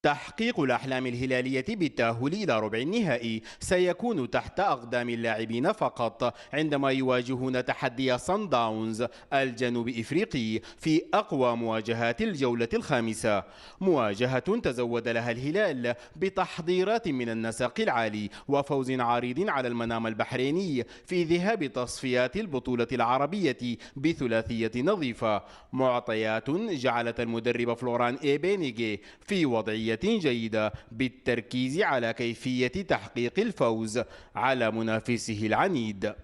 تحقيق الأحلام الهلالية بالتأهل إلى ربع النهائي سيكون تحت أقدام اللاعبين فقط عندما يواجهون تحدي صن داونز الجنوب إفريقي في أقوى مواجهات الجولة الخامسة. مواجهة تزود لها الهلال بتحضيرات من النسق العالي وفوز عريض على المنام البحريني في ذهاب تصفيات البطولة العربية بثلاثية نظيفة، معطيات جعلت المدرب فلوران إيبينيغي في وضعية جيدة بالتركيز على كيفية تحقيق الفوز على منافسه العنيد.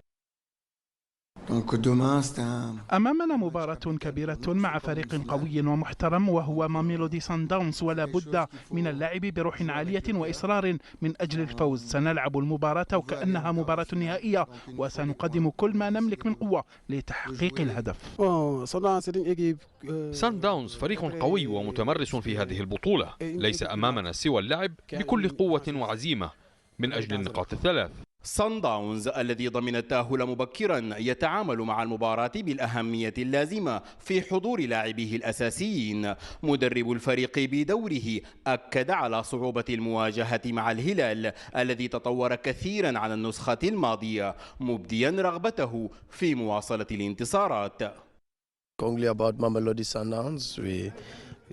أمامنا مباراة كبيرة مع فريق قوي ومحترم وهو ماميلودي سان داونز، ولا بد من اللعب بروح عالية وإصرار من أجل الفوز. سنلعب المباراة وكأنها مباراة نهائية وسنقدم كل ما نملك من قوة لتحقيق الهدف. سان داونز فريق قوي ومتمرس في هذه البطولة، ليس أمامنا سوى اللعب بكل قوة وعزيمة من أجل النقاط الثلاث. صن داونز الذي ضمن التأهل مبكرا يتعامل مع المباراة بالأهمية اللازمة في حضور لاعبيه الأساسيين. مدرب الفريق بدوره أكد على صعوبة المواجهة مع الهلال الذي تطور كثيرا عن النسخة الماضية، مبديا رغبته في مواصلة الانتصارات.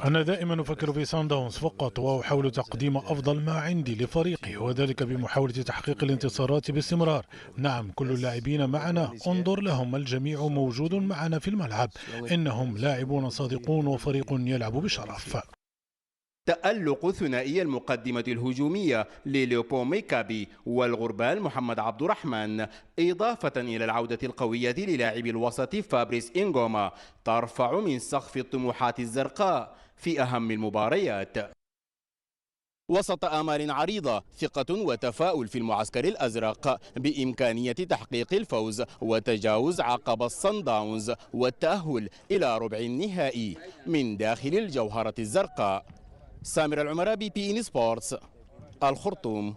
أنا دائما أفكر في سان داونز فقط وأحاول تقديم أفضل ما عندي لفريقي، وذلك بمحاولة تحقيق الانتصارات باستمرار. نعم، كل اللاعبين معنا، انظر لهم، الجميع موجود معنا في الملعب، إنهم لاعبون صادقون وفريق يلعب بشرف. تألق ثنائي المقدمة الهجومية لليوبو ميكابي والغربال محمد عبد الرحمن، إضافة إلى العودة القوية للاعب الوسط فابريس إنغوما، ترفع من سقف الطموحات الزرقاء في أهم المباريات. وسط آمال عريضة، ثقة وتفاؤل في المعسكر الأزرق بإمكانية تحقيق الفوز وتجاوز عقبة صن داونز والتأهل إلى ربع النهائي من داخل الجوهرة الزرقاء. سامر العمرة، بي بي إن سبورتس، الخرطوم.